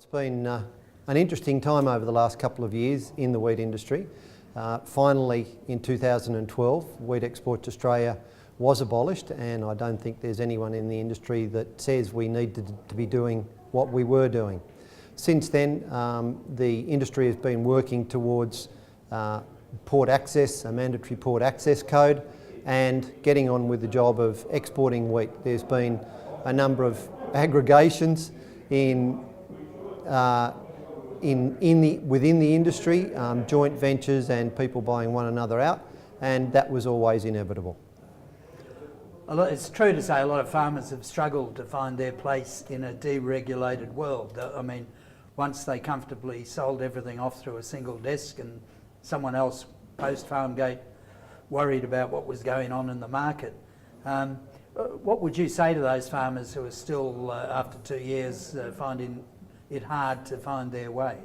It's been an interesting time over the last couple of years in the wheat industry. Finally, in 2012, Wheat Exports Australia was abolished, and I don't think there's anyone in the industry that says we need to be doing what we were doing. Since then, the industry has been working towards port access, a mandatory port access code, and getting on with the job of exporting wheat. There's been a number of aggregations within the industry, joint ventures and people buying one another out, and that was always inevitable. It's true to say a lot of farmers have struggled to find their place in a deregulated world. I mean, once they comfortably sold everything off through a single desk and someone else post-farm gate worried about what was going on in the market. What would you say to those farmers who are still, after 2 years, finding it hard to find their way?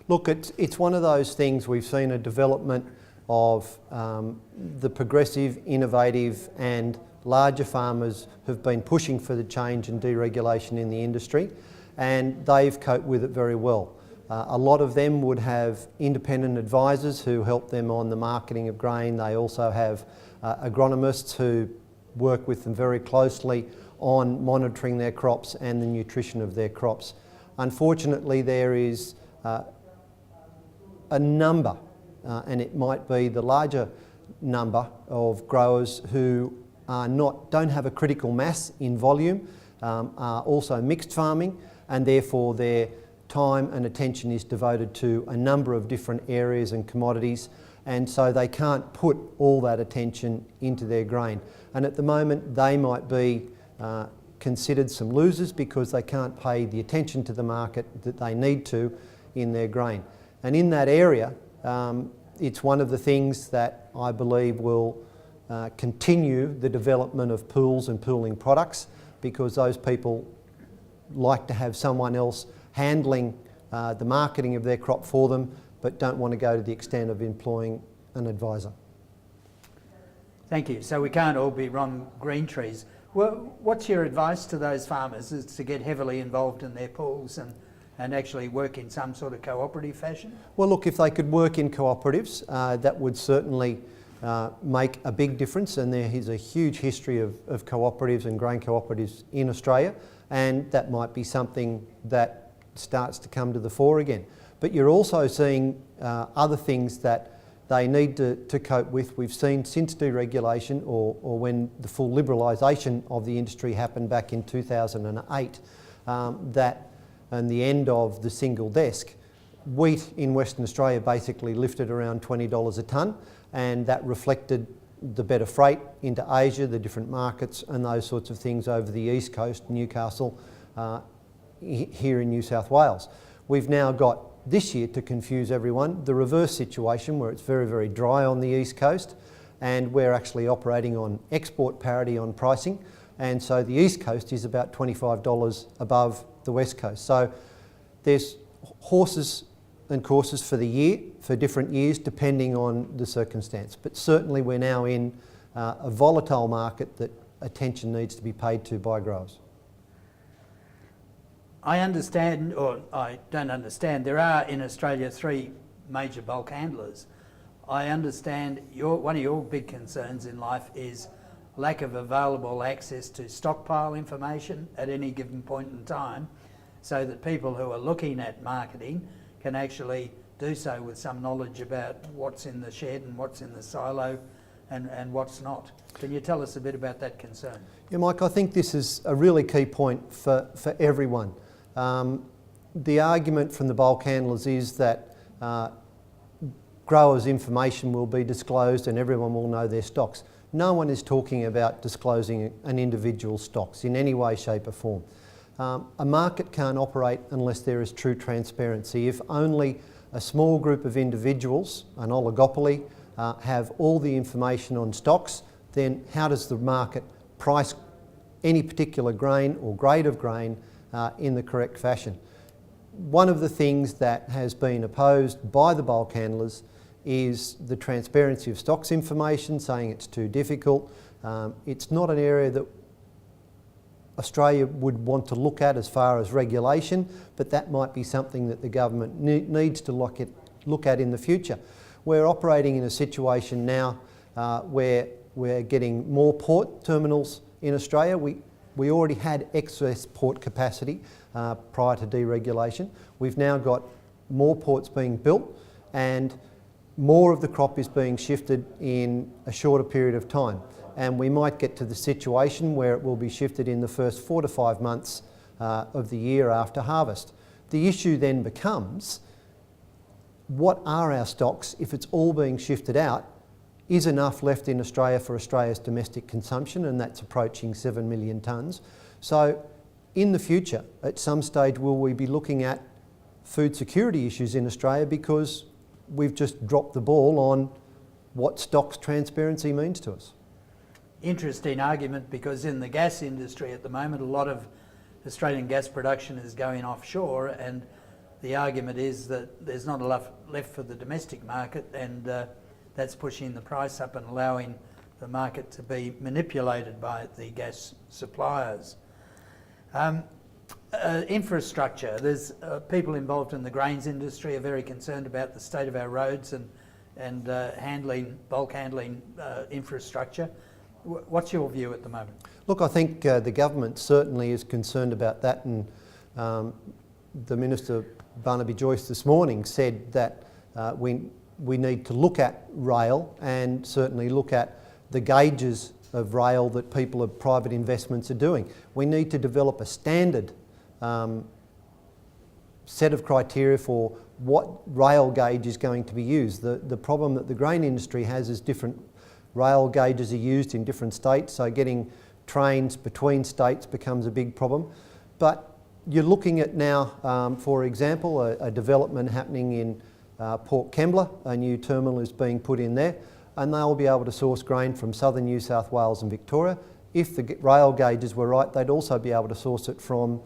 Look, it's one of those things. We've seen a development of the progressive, innovative and larger farmers who've been pushing for the change and deregulation in the industry, and they've coped with it very well. A lot of them would have independent advisors who help them on the marketing of grain. They also have agronomists who work with them very closely on monitoring their crops and the nutrition of their crops. Unfortunately, there is a number, and it might be the larger number of growers who don't have a critical mass in volume, are also mixed farming, and therefore their time and attention is devoted to a number of different areas and commodities, and so they can't put all that attention into their grain. And at the moment they might be considered some losers because they can't pay the attention to the market that they need to in their grain. And in that area, it's one of the things that I believe will continue the development of pools and pooling products, because those people like to have someone else handling the marketing of their crop for them, but don't want to go to the extent of employing an advisor. Thank you. So we can't all be Ron Greentrees. Well, what's your advice to those farmers? Is to get heavily involved in their pools and actually work in some sort of cooperative fashion? Well, look, if they could work in cooperatives, that would certainly make a big difference, and there is a huge history of cooperatives and grain cooperatives in Australia, and that might be something that starts to come to the fore again. But you're also seeing other things that they need to cope with. We've seen since deregulation, or when the full liberalisation of the industry happened back in 2008, that and the end of the single desk, wheat in Western Australia basically lifted around $20 a tonne, and that reflected the better freight into Asia, the different markets and those sorts of things over the east coast, Newcastle, here in New South Wales. We've now got this year, to confuse everyone, the reverse situation where it's very, very dry on the east coast, and we're actually operating on export parity on pricing, and so the east coast is about $25 above the west coast. So there's horses and courses for the year, for different years, depending on the circumstance. But certainly we're now in a volatile market that attention needs to be paid to by growers. I understand, or I don't understand, there are in Australia 3 major bulk handlers. I understand one of your big concerns in life is lack of available access to stockpile information at any given point in time, so that people who are looking at marketing can actually do so with some knowledge about what's in the shed and what's in the silo and what's not. Can you tell us a bit about that concern? Yeah, Mike, I think this is a really key point for everyone. The argument from the bulk handlers is that growers' information will be disclosed and everyone will know their stocks. No one is talking about disclosing an individual's stocks in any way, shape or form. A market can't operate unless there is true transparency. If only a small group of individuals, an oligopoly, have all the information on stocks, then how does the market price any particular grain or grade of grain in the correct fashion? One of the things that has been opposed by the bulk handlers is the transparency of stocks information, saying it's too difficult. It's not an area that Australia would want to look at as far as regulation, but that might be something that the government needs to look at in the future. We're operating in a situation now where we're getting more port terminals in Australia. We already had excess port capacity prior to deregulation. We've now got more ports being built, and more of the crop is being shifted in a shorter period of time. And we might get to the situation where it will be shifted in the first 4 to 5 months of the year after harvest. The issue then becomes, what are our stocks if it's all being shifted out? Is enough left in Australia for Australia's domestic consumption, and that's approaching 7 million tonnes. So in the future, at some stage, will we be looking at food security issues in Australia because we've just dropped the ball on what stocks transparency means to us? Interesting argument, because in the gas industry at the moment, a lot of Australian gas production is going offshore, and the argument is that there's not enough left for the domestic market, and that's pushing the price up and allowing the market to be manipulated by the gas suppliers. Infrastructure. There's people involved in the grains industry are very concerned about the state of our roads and bulk handling infrastructure. What's your view at the moment? Look, I think the government certainly is concerned about that, and the Minister Barnaby Joyce this morning said that we need to look at rail and certainly look at the gauges of rail that people of private investments are doing. We need to develop a standard set of criteria for what rail gauge is going to be used. The problem that the grain industry has is different rail gauges are used in different states, so getting trains between states becomes a big problem. But you're looking at now, for example, a development happening in Port Kembla. A new terminal is being put in there, and they'll be able to source grain from southern New South Wales and Victoria. If the rail gauges were right, they'd also be able to source it from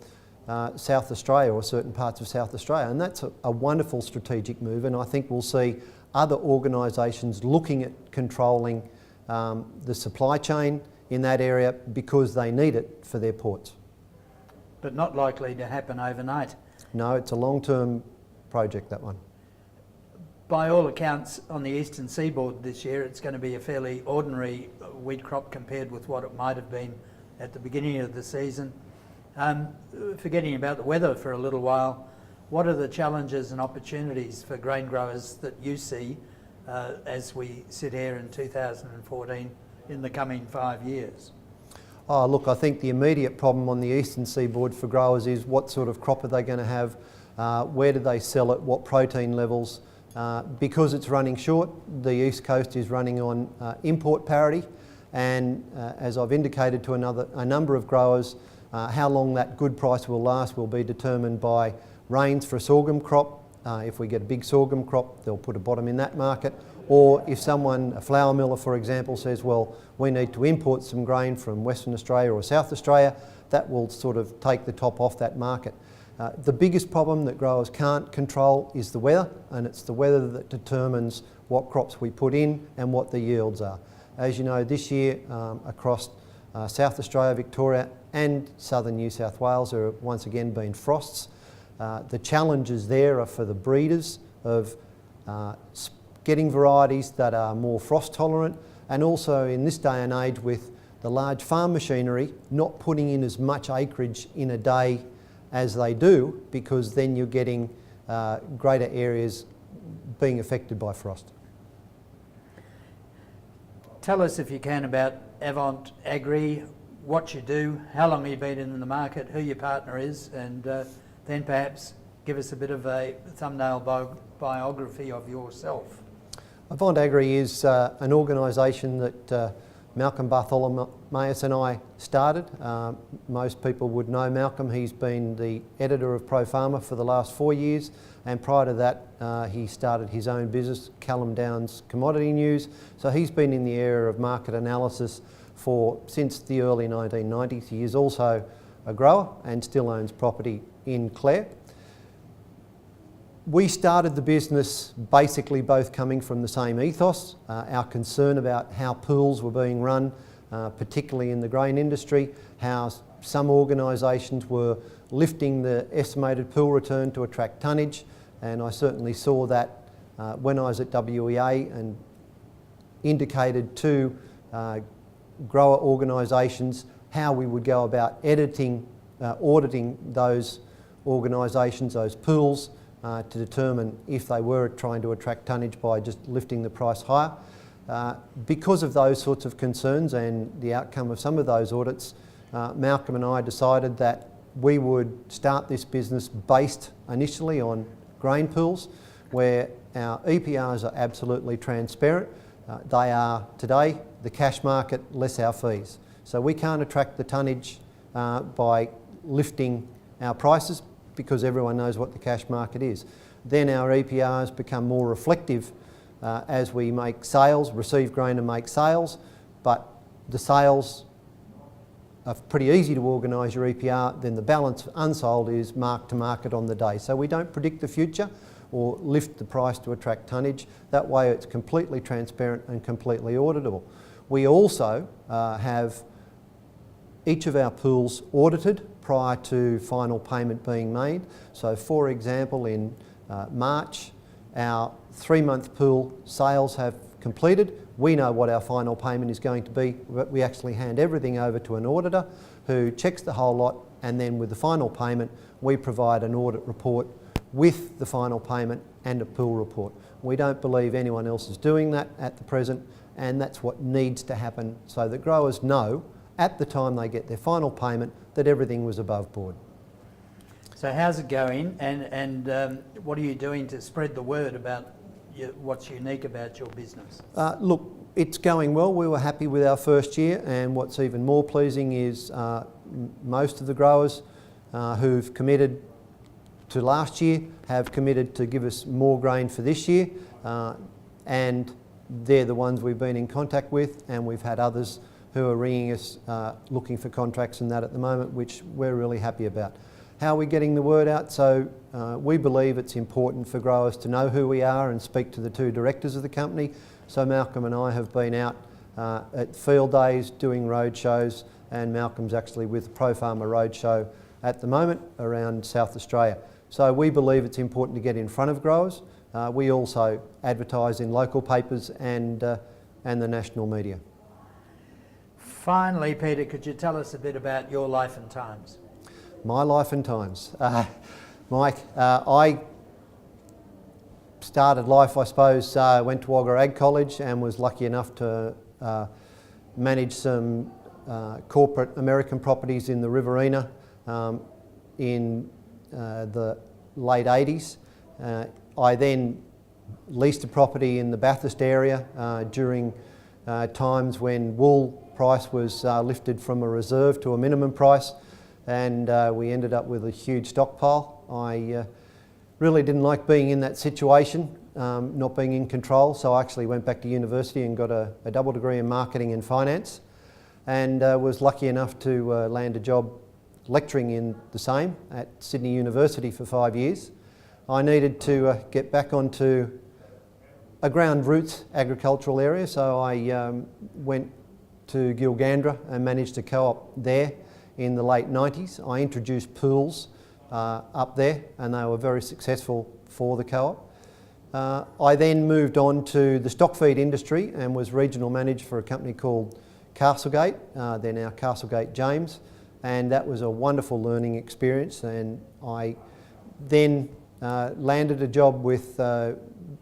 South Australia or certain parts of South Australia, and that's a wonderful strategic move, and I think we'll see other organisations looking at controlling the supply chain in that area because they need it for their ports. But not likely to happen overnight. No, it's a long-term project, that one. By all accounts, on the eastern seaboard this year, it's going to be a fairly ordinary wheat crop compared with what it might have been at the beginning of the season. Forgetting about the weather for a little while, what are the challenges and opportunities for grain growers that you see as we sit here in 2014 in the coming 5 years? Oh, look, I think the immediate problem on the eastern seaboard for growers is what sort of crop are they going to have, where do they sell it, what protein levels. Because it's running short, the east coast is running on import parity, and as I've indicated to a number of growers, how long that good price will last will be determined by rains for a sorghum crop. If we get a big sorghum crop, they'll put a bottom in that market. Or if someone, a flour miller for example, says, well, we need to import some grain from Western Australia or South Australia, that will sort of take the top off that market. The biggest problem that growers can't control is the weather, and it's the weather that determines what crops we put in and what the yields are. As you know, this year across South Australia, Victoria and southern New South Wales there have once again been frosts. The challenges there are for the breeders of getting varieties that are more frost tolerant, and also in this day and age with the large farm machinery not putting in as much acreage in a day as they do, because then you're getting greater areas being affected by frost. Tell us, if you can, about Avant Agri, what you do, how long you've been in the market, who your partner is, and then perhaps give us a bit of a thumbnail biography of yourself. Avant Agri is an organisation that Malcolm Bartholomaeus and I started. Most people would know Malcolm. He's been the editor of Pro Farmer for the last 4 years, and prior to that he started his own business, Callum Downs Commodity News. So he's been in the area of market analysis since the early 1990s. He is also a grower and still owns property in Clare. We started the business basically both coming from the same ethos. Our concern about how pools were being run particularly in the grain industry, how some organisations were lifting the estimated pool return to attract tonnage, and I certainly saw that when I was at WEA and indicated to grower organisations how we would go about auditing those organisations, those pools, to determine if they were trying to attract tonnage by just lifting the price higher. Because of those sorts of concerns and the outcome of some of those audits, Malcolm and I decided that we would start this business based initially on grain pools, where our EPRs are absolutely transparent. They are today the cash market less our fees. So we can't attract the tonnage by lifting our prices because everyone knows what the cash market is. Then our EPRs become more reflective as we make sales, receive grain and make sales, but the sales are pretty easy to organise your EPR, then the balance unsold is marked to market on the day. So we don't predict the future or lift the price to attract tonnage. That way it's completely transparent and completely auditable. We also have each of our pools audited prior to final payment being made. So for example, in March, our 3-month pool sales have completed. We know what our final payment is going to be, but we actually hand everything over to an auditor who checks the whole lot, and then with the final payment, we provide an audit report with the final payment and a pool report. We don't believe anyone else is doing that at the present, and that's what needs to happen so that growers know at the time they get their final payment that everything was above board. So how's it going, and what are you doing to spread the word about what's unique about your business? Look, it's going well. We were happy with our first year, and what's even more pleasing is most of the growers who've committed to last year have committed to give us more grain for this year, and they're the ones we've been in contact with, and we've had others who are ringing us looking for contracts and that at the moment, which we're really happy about. How are we getting the word out? So we believe it's important for growers to know who we are and speak to the 2 directors of the company. So Malcolm and I have been out at field days doing road shows, and Malcolm's actually with the Pro Farmer Roadshow at the moment around South Australia. So we believe it's important to get in front of growers. We also advertise in local papers and the national media. Finally, Peter, could you tell us a bit about your life and times? My life and times. Mike, I started life, I suppose, went to Wagga Ag College and was lucky enough to manage some corporate American properties in the Riverina in the late 80s. I then leased a property in the Bathurst area during times when wool price was lifted from a reserve to a minimum price, and we ended up with a huge stockpile. I really didn't like being in that situation, not being in control, so I actually went back to university and got a double degree in marketing and finance, and was lucky enough to land a job lecturing in the same at Sydney University for 5 years. I needed to get back onto a ground roots agricultural area, so I went to Gilgandra and managed a co-op there in the late 90s. I introduced pools up there, and they were very successful for the co-op. I then moved on to the stock feed industry and was regional manager for a company called Castlegate, they're now Castlegate James, and that was a wonderful learning experience. And I then landed a job with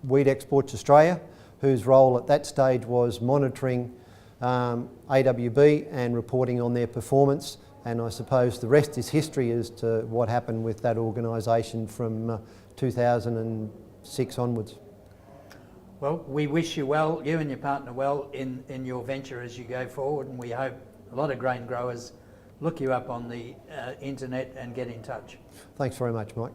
Wheat Exports Australia, whose role at that stage was monitoring AWB and reporting on their performance, and I suppose the rest is history as to what happened with that organisation from 2006 onwards. Well, we wish you well, you and your partner well, in your venture as you go forward, and we hope a lot of grain growers look you up on the internet and get in touch. Thanks very much, Mike.